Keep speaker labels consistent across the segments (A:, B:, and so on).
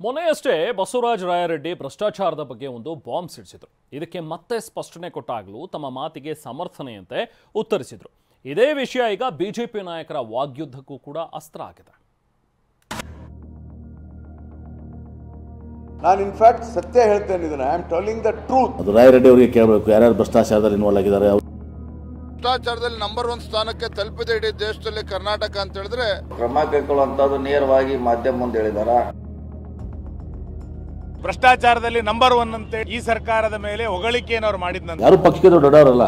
A: ಮೊನ್ನೆಯಷ್ಟೇ ಬಸವರಾಜ ರಾಯರೆಡ್ಡಿ ಭ್ರಷ್ಟಾಚಾರದ ಬಗ್ಗೆ ಒಂದು ಬಾಂಬ್ ಸಿಡಿಸಿದ್ರು. ಇದಕ್ಕೆ ಮತ್ತೆ ಸ್ಪಷ್ಟನೆ ಕೊಟ್ಟಾಗಲೂ ತಮ್ಮ ಮಾತಿಗೆ ಸಮರ್ಥನೆಯಂತೆ ಉತ್ತರಿಸಿದ್ರು. ಇದೇ ವಿಷಯ ಈಗ ಬಿಜೆಪಿ ನಾಯಕರ ವಾಗ್ಯುದ್ಧಕ್ಕೂ ಕೂಡ ಅಸ್ತ್ರ ಆಗಿದೆ.
B: ನಾನು ಇನ್ಫ್ಯಾಕ್ಟ್ ಸತ್ಯ ಹೇಳ್ತೇನೆ, ಇದನ್ನ I am telling the truth.
C: ಅದು ರಾಯರೆಡ್ಡಿ ಅವರಿಗೆ ಕೇಳಬೇಕು, ಯಾರ್ಯಾರು ಭ್ರಷ್ಟಾಚಾರದಲ್ಲಿ ಇನ್ವಾಲ್ವ್ ಆಗಿದ್ದಾರೆ.
D: ಭ್ರಷ್ಟಾಚಾರದಲ್ಲಿ ನಂಬರ್ 1 ಸ್ಥಾನಕ್ಕೆ ತಲುಪಿದೆ ಇಡೀ ದೇಶದಲ್ಲಿ ಕರ್ನಾಟಕ ಅಂತ ಹೇಳಿದ್ರೆ
E: ಕ್ರಮ ಕೈಗೊಳ್ಳುವಂತದ್ದು ನೇರವಾಗಿ ಮಾಧ್ಯಮ ಮುಂದೆ ಹೇಳಿದಾರ.
F: ಭ್ರಷ್ಟಾಚಾರದಲ್ಲಿ ನಂಬರ್ 1 ಅಂತ ಈ ಸರ್ಕಾರದ ಮೇಲೆ ಹೊಗಳಿಕೆಯನ್ನು ಅವರು ಮಾಡಿದ್ನಂತ
C: ಯಾರು ಪಕ್ಷಕ್ಕೆ ದೊಡ್ಡವರಲ್ಲ.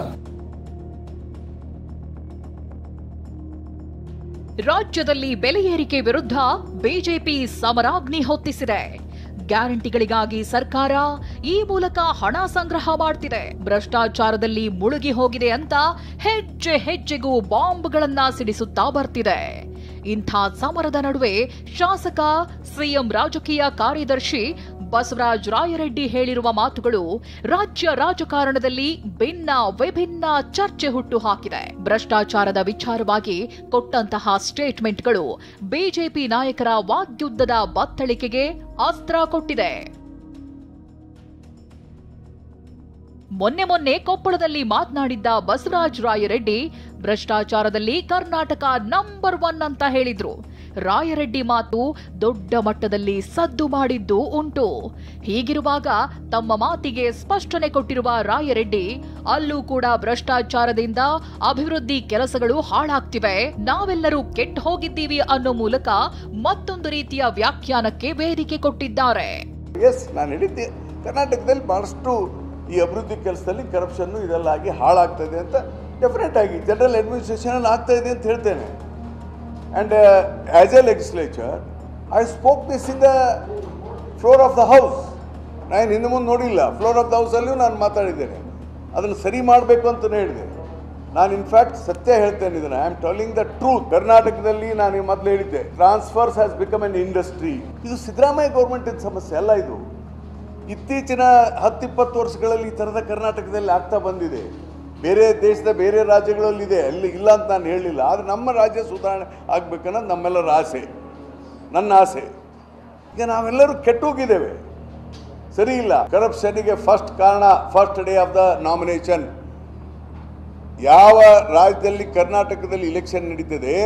G: ರಾಜ್ಯದಲ್ಲಿ ಬೆಲೆ ಏರಿಕೆ ವಿರುದ್ಧ ಬಿಜೆಪಿ ಸಮರಾಗ್ನಿ ಹೊತ್ತಿಸಿದೆ. ಗ್ಯಾರಂಟಿಗಳಿಗಾಗಿ ಸರ್ಕಾರ ಈ ಮೂಲಕ ಹಣ ಸಂಗ್ರಹ ಮಾಡ್ತಿದೆ, ಭ್ರಷ್ಟಾಚಾರದಲ್ಲಿ ಮುಳುಗಿ ಹೋಗಿದೆ ಅಂತ ಹೆಜ್ಜೆ ಹೆಜ್ಜೆಗೂ ಬಾಂಬ್ಗಳನ್ನ ಸಿಡಿಸುತ್ತಾ ಬರ್ತಿದೆ. ಇಂಥ ಸಮರದ ನಡುವೆ ಶಾಸಕ ಸಿಎಂ ರಾಜಕೀಯ ಕಾರ್ಯದರ್ಶಿ ಬಸವರಾಜ ರಾಯರೆಡ್ಡಿ ಹೇಳಿರುವ ಮಾತುಗಳು ರಾಜ್ಯ ರಾಜಕಾರಣದಲ್ಲಿ ಭಿನ್ನ ವಿಭಿನ್ನ ಚರ್ಚೆ ಹುಟ್ಟು ಹಾಕಿದೆ. ಭ್ರಷ್ಟಾಚಾರದ ವಿಚಾರವಾಗಿ ಕೊಟ್ಟಂತಹ ಸ್ಟೇಟ್ಮೆಂಟ್ಗಳು ಬಿಜೆಪಿ ನಾಯಕರ ವಾಗ್ಯುದ್ಧದ ಬತ್ತಳಿಕೆಗೆ ಅಸ್ತ್ರ ಕೊಟ್ಟಿದೆ. ಮೊನ್ನೆ ಕೊಪ್ಪಳದಲ್ಲಿ ಮಾತನಾಡಿದ್ದ ಬಸವರಾಜ ರಾಯರೆಡ್ಡಿ ಭ್ರಷ್ಟಾಚಾರದಲ್ಲಿ ಕರ್ನಾಟಕ ನಂಬರ್ 1 ಅಂತ ಹೇಳಿದ್ರು. ರಾಯರೆಡ್ಡಿ ಮಾತು ದೊಡ್ಡ ಮಟ್ಟದಲ್ಲಿ ಸದ್ದು ಮಾಡಿದ್ದು ಉಂಟು. ಹೀಗಿರುವಾಗ ತಮ್ಮ ಮಾತಿಗೆ ಸ್ಪಷ್ಟನೆ ಕೊಟ್ಟಿರುವ ರಾಯರೆಡ್ಡಿ, ಅಲ್ಲೂ ಕೂಡ ಭ್ರಷ್ಟಾಚಾರದಿಂದ ಅಭಿವೃದ್ಧಿ ಕೆಲಸಗಳು ಹಾಳಾಗ್ತಿವೆ, ನಾವೆಲ್ಲರೂ ಕೆಟ್ಟು ಹೋಗಿದ್ದೀವಿ ಅನ್ನೋ ಮೂಲಕ ಮತ್ತೊಂದು ರೀತಿಯ ವ್ಯಾಖ್ಯಾನಕ್ಕೆ ವೇದಿಕೆ ಕೊಟ್ಟಿದ್ದಾರೆ.
B: ನಾನು ಹೇಳಿದ್ದೆ, ಕರ್ನಾಟಕದಲ್ಲಿ ಬಹಳಷ್ಟು ಈ ಅಭಿವೃದ್ಧಿ ಕೆಲಸದಲ್ಲಿ ಕರಪ್ಷನ್ ಇದೆಲ್ಲ ಆಗಿ ಹಾಳಾಗ್ತದೆ ಅಂತ ಡೆಫಿನೆಟ್ ಆಗಿ ಜನರಲ್ ಅಡ್ಮಿನಿಸ್ಟ್ರೇಷನ್ ಆಗ್ತಾ ಇದೆ ಅಂತ ಹೇಳ್ತೇನೆ. And as a legislature I spoke this in the floor of the house. ನಾನು ಹಿಂದೆ ಮುಂದೆ ನೋಡಿಲ್ಲ, ಫ್ಲೋರ್ ಆಫ್ ದ ಹೌಸಲ್ಲಿಯೂ ನಾನು ಮಾತಾಡಿದ್ದೇನೆ, ಅದನ್ನು ಸರಿ ಮಾಡಬೇಕು ಅಂತಲೇ ಹೇಳಿದೆ. ನಾನು ಇನ್ಫ್ಯಾಕ್ಟ್ ಸತ್ಯ ಹೇಳ್ತೇನೆ, ಇದನ್ನು I am telling the truth. ಕರ್ನಾಟಕದಲ್ಲಿ ನಾನು ಮೊದಲು ಹೇಳಿದ್ದೆ, transfers has become an industry. ಇದು ಸಿದ್ದರಾಮಯ್ಯ ಗೌರ್ಮೆಂಟಿನ ಸಮಸ್ಯೆ ಅಲ್ಲ. ಇದು ಇತ್ತೀಚಿನ 10-20 ವರ್ಷಗಳಲ್ಲಿ ಈ ಥರದ ಕರ್ನಾಟಕದಲ್ಲಿ ಆಗ್ತಾ ಬಂದಿದೆ. ಬೇರೆ ದೇಶದ ಬೇರೆ ರಾಜ್ಯಗಳಲ್ಲಿದೆ, ಅಲ್ಲಿ ಇಲ್ಲ ಅಂತ ನಾನು ಹೇಳಲಿಲ್ಲ. ಆದರೆ ನಮ್ಮ ರಾಜ್ಯ ಸುಧಾರಣೆ ಆಗಬೇಕನ್ನೋದು ನಮ್ಮೆಲ್ಲರ ಆಸೆ, ನನ್ನ ಆಸೆ. ಈಗ ನಾವೆಲ್ಲರೂ ಕೆಟ್ಟೋಗಿದ್ದೇವೆ, ಸರಿ ಇಲ್ಲ. ಕರಪ್ಷನ್ನಿಗೆ ಫಸ್ಟ್ ಕಾರಣ first day of the nomination. ಯಾವ ರಾಜ್ಯದಲ್ಲಿ ಕರ್ನಾಟಕದಲ್ಲಿ ಇಲೆಕ್ಷನ್ ನಡೀತದೆ,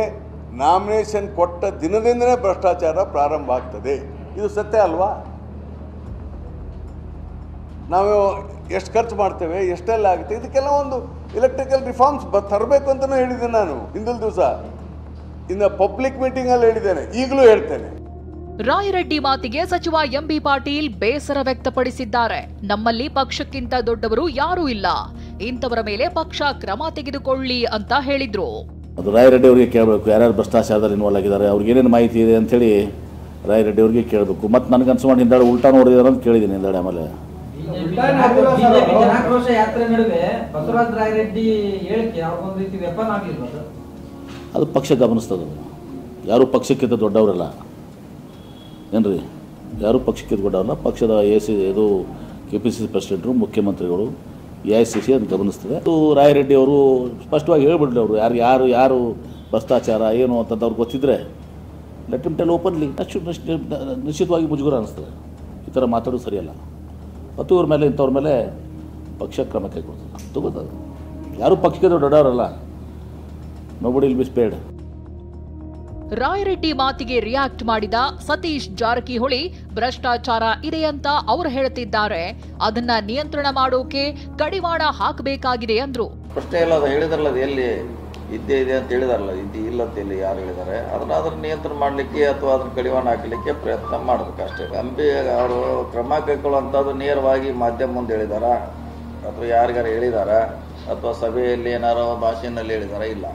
B: ನಾಮಿನೇಷನ್ ಕೊಟ್ಟ ದಿನದಿಂದಲೇ ಭ್ರಷ್ಟಾಚಾರ ಪ್ರಾರಂಭ ಆಗ್ತದೆ. ಇದು ಸತ್ಯ ಅಲ್ವಾ? ನಾವು ಎಷ್ಟು ಖರ್ಚು ಮಾಡ್ತೇವೆ, ಎಷ್ಟೆಲ್ಲ ಆಗುತ್ತೆ, ಇದಕ್ಕೆಲ್ಲ ಒಂದು ಎಲೆಕ್ಟ್ರಿಕಲ್ ರಿಫಾರ್ಮ್ಸ್ ತರಬೇಕು ಅಂತಲೂ ಹೇಳಿದ್ದೇನೆ. ನಾನು ಹಿಂದಿನ ದಿವಸ ಇನ್ನು ಪಬ್ಲಿಕ್ ಮೀಟಿಂಗಲ್ಲಿ ಹೇಳಿದ್ದೇನೆ, ಈಗಲೂ ಹೇಳ್ತೇನೆ.
G: ರಾಯರೆಡ್ಡಿ ಮಾತಿಗೆ ಸಚಿವ ಎಂಬಿ ಪಾಟೀಲ್ ಬೇಸರ ವ್ಯಕ್ತಪಡಿಸಿದ್ದಾರೆ. ನಮ್ಮಲ್ಲಿ ಪಕ್ಷಕ್ಕಿಂತ ದೊಡ್ಡವರು ಯಾರೂ ಇಲ್ಲ, ಇಂಥವರ ಮೇಲೆ ಪಕ್ಷ ಕ್ರಮ ತೆಗೆದುಕೊಳ್ಳಿ ಅಂತ ಹೇಳಿದ್ರು.
C: ಅದು ರಾಯರೆಡ್ಡಿ ಅವರಿಗೆ ಕೇಳಬೇಕು, ಯಾರ್ಯಾರು ಭ್ರಷ್ಟಾಚಾರದಲ್ಲಿ ಇನ್ವಾಲ್ವ್ ಆಗಿದ್ದಾರೆ, ಅವ್ರಿಗೆ ಏನೇನು ಮಾಹಿತಿ ಇದೆ ಅಂತೇಳಿ ರಾಯರೆಡ್ಡಿ ಅವರಿಗೆ ಕೇಳಬೇಕು. ಮತ್ತು ನನಗೆ ಅನ್ಸ್ಕೊಂಡು ಹಿಂದಾಡೆ ಉಲ್ಟಾ ನೋಡಿದಾರೆ ಅಂತ ಕೇಳಿದ್ದೀನಿ ಹಿಂದಾಡೆ. ಆಮೇಲೆ
H: ಜನಾಕ್ರೋಶ ಯಾತ್ರೆ ನಡುವೆ ಬಸವರಾಜ ರಾಯರೆಡ್ಡಿ ಹೇಳಿಕೆ ಒಂದು ರೀತಿ ವೆಪನ್ ಆಗಿಲ್ವಾ?
C: ಅದು ಪಕ್ಷ ಗಮನಿಸ್ತದೆ. ಯಾರು ಪಕ್ಷಕ್ಕಿಂತ ದೊಡ್ಡವರಲ್ಲ ಏನ್ರಿ, ಯಾರು ಪಕ್ಷಕ್ಕಿಂತ ದೊಡ್ಡವರಲ್ಲ. ಪಕ್ಷದ ಇದು KPCC ಪ್ರೆಸಿಡೆಂಟರು, ಮುಖ್ಯಮಂತ್ರಿಗಳು, AICC ಅಂತ ಗಮನಿಸ್ತದೆ. ಅದು ರಾಯರೆಡ್ಡಿ ಅವರು ಸ್ಪಷ್ಟವಾಗಿ ಹೇಳ್ಬಿಡ್ಲಿ, ಅವರು ಯಾರು ಭ್ರಷ್ಟಾಚಾರ ಏನು ಅಂತ ಅವ್ರಿಗೆ ಗೊತ್ತಿದ್ರೆ ಲೆಟ್ ಹಿಮ್ ಟೆಲ್ ಓಪನ್ಲಿ. ನಿಶ್ಚಿತವಾಗಿ ಮುಜುಗರ ಅನ್ನಿಸ್ತದೆ, ಈ ಥರ ಮಾತಾಡೋದು ಸರಿಯಲ್ಲ. ಮತ್ತು ಇವ್ರ ಮೇಲೆ ಇಂಥವ್ರ ಮೇಲೆ ಪಕ್ಷ ಕ್ರಮ ಕೈಗೊಳ್ತದೆ. ತಗೋತದೆ. ಯಾರು ಪಕ್ಷಕ್ಕೆ ದೊಡ್ಡವರಲ್ಲ. Nobody will be spared.
G: Rayareddy ಮಾತಿಗೆ ರಿಯಾಕ್ಟ್ ಮಾಡಿದ ಸತೀಶ್ ಜಾರಕಿಹೊಳಿ, ಭ್ರಷ್ಟಾಚಾರ ಇದೆ ಅಂತ ಅವರು ಹೇಳ್ತಿದ್ದಾರೆ, ಅದನ್ನ ನಿಯಂತ್ರಣ ಮಾಡೋಕೆ ಕಡಿವಾಣ ಹಾಕಬೇಕಾಗಿದೆ ಅಂದ್ರು.
E: ಪ್ರಶ್ನೆ ಇಲ್ಲ, ಅದು ಹೇಳಿದಾರಲ್ಲ, ಅದು ಎಲ್ಲಿ ಇದ್ದೇ ಇದೆ ಅಂತ ಹೇಳಿದಾರಲ್ಲ, ಇಲ್ಲ ಅಂತ ಇಲ್ಲಿ ಯಾರು ಹೇಳಿದ್ದಾರೆ, ಅದನ್ನ ನಿಯಂತ್ರಣ ಮಾಡಲಿಕ್ಕೆ ಅಥವಾ ಅದನ್ನ ಕಡಿವಾಣ ಹಾಕಲಿಕ್ಕೆ ಪ್ರಯತ್ನ ಮಾಡಬೇಕು ಅಷ್ಟೇ. ಎಂಪಿ ಅವರು ಕ್ರಮ ಕೈಗೊಳ್ಳುವಂಥದ್ದು ನೇರವಾಗಿ ಮಾಧ್ಯಮ ಮುಂದೆ ಹೇಳಿದಾರ ಅಥವಾ ಯಾರಿಗಾರು ಹೇಳಿದಾರ ಅಥವಾ ಸಭೆಯಲ್ಲಿ ಏನಾರೋ ಭಾಷೆಯಲ್ಲಿ ಹೇಳಿದಾರ? ಇಲ್ಲ.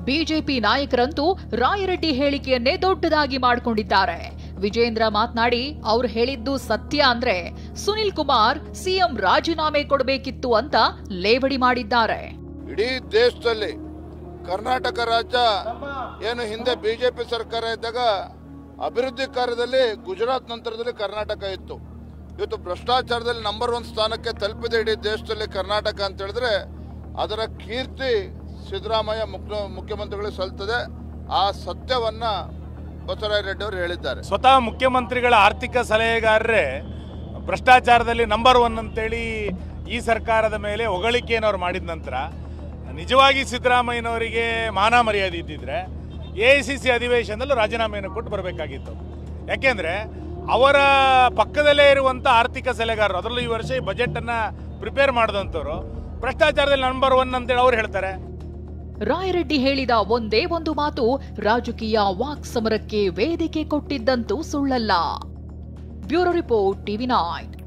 G: ಬಿಜೆಪಿ ನಾಯಕರಂತೂ ರಾಯರೆಡ್ಡಿ ಹೇಳಿಕೆಯನ್ನೇ ದೊಡ್ಡದಾಗಿ ಮಾಡಿಕೊಂಡಿದ್ದಾರೆ. ವಿಜೇಂದ್ರ ಮಾತನಾಡಿ, ಅವ್ರು ಹೇಳಿದ್ದು ಸತ್ಯ ಅಂದ್ರೆ ಸುನಿಲ್ ಕುಮಾರ್ ಸಿಎಂ ರಾಜೀನಾಮೆ ಕೊಡಬೇಕಿತ್ತು ಅಂತ ಲೇವಡಿ ಮಾಡಿದ್ದಾರೆ.
D: ಇಡೀ ದೇಶದಲ್ಲಿ ಕರ್ನಾಟಕ ರಾಜ್ಯ ಏನು ಹಿಂದೆ ಬಿಜೆಪಿ ಸರ್ಕಾರ ಇದ್ದಾಗ ಅಭಿವೃದ್ಧಿ ಕಾರ್ಯದಲ್ಲಿ ಗುಜರಾತ್ ನಂತರದಲ್ಲಿ ಕರ್ನಾಟಕ ಇತ್ತು. ಇವತ್ತು ಭ್ರಷ್ಟಾಚಾರದಲ್ಲಿ ನಂಬರ್ 1 ಸ್ಥಾನಕ್ಕೆ ತಲುಪಿದೆ ಇಡೀ ದೇಶದಲ್ಲಿ ಕರ್ನಾಟಕ ಅಂತ ಹೇಳಿದ್ರೆ ಅದರ ಕೀರ್ತಿ ಸಿದ್ದರಾಮಯ್ಯ ಮುಖ್ಯಮಂತ್ರಿಗಳಿಗೆ ಸಲ್ತದೆ. ಆ ಸತ್ಯವನ್ನ ಬಸವರಾಜ ರೆಡ್ಡಿ ಅವರು ಹೇಳಿದ್ದಾರೆ.
F: ಸ್ವತಃ ಮುಖ್ಯಮಂತ್ರಿಗಳ ಆರ್ಥಿಕ ಸಲಹೆಗಾರರೇ ಭ್ರಷ್ಟಾಚಾರದಲ್ಲಿ ನಂಬರ್ 1 ಅಂತೇಳಿ ಈ ಸರ್ಕಾರದ ಮೇಲೆ ಹೊಗಳಿಕೆಯನ್ನು ಅವ್ರು ಮಾಡಿದ ನಂತರ ನಿಜವಾಗಿ ಸಿದ್ದರಾಮಯ್ಯನವರಿಗೆ ಮಾನ ಮರ್ಯಾದೆ ಇದ್ದಿದ್ರೆ AICC ಅಧಿವೇಶನದಲ್ಲೂ ರಾಜೀನಾಮೆಯನ್ನು ಕೊಟ್ಟು ಬರಬೇಕಾಗಿತ್ತು. ಯಾಕೆಂದರೆ ಅವರ ಪಕ್ಕದಲ್ಲೇ ಇರುವಂಥ ಆರ್ಥಿಕ ಸಲಹೆಗಾರರು, ಅದರಲ್ಲೂ ಈ ವರ್ಷ ಈ ಬಜೆಟನ್ನು ಪ್ರಿಪೇರ್ ಮಾಡಿದಂಥವ್ರು ಭ್ರಷ್ಟಾಚಾರದಲ್ಲಿ ನಂಬರ್ 1 ಅಂತೇಳಿ ಅವ್ರು ಹೇಳ್ತಾರೆ.
G: ರಾಯರೆಡ್ಡಿ ಹೇಳಿದ ಒಂದೇ ಒಂದು ಮಾತು ರಾಜಕೀಯ ವಾಕ್ ಸಮರಕ್ಕೆ ವೇದಿಕೆ ಕೊಟ್ಟಿದ್ದಂತೂ ಸುಳ್ಳಲ್ಲ. Bureau report, TV9.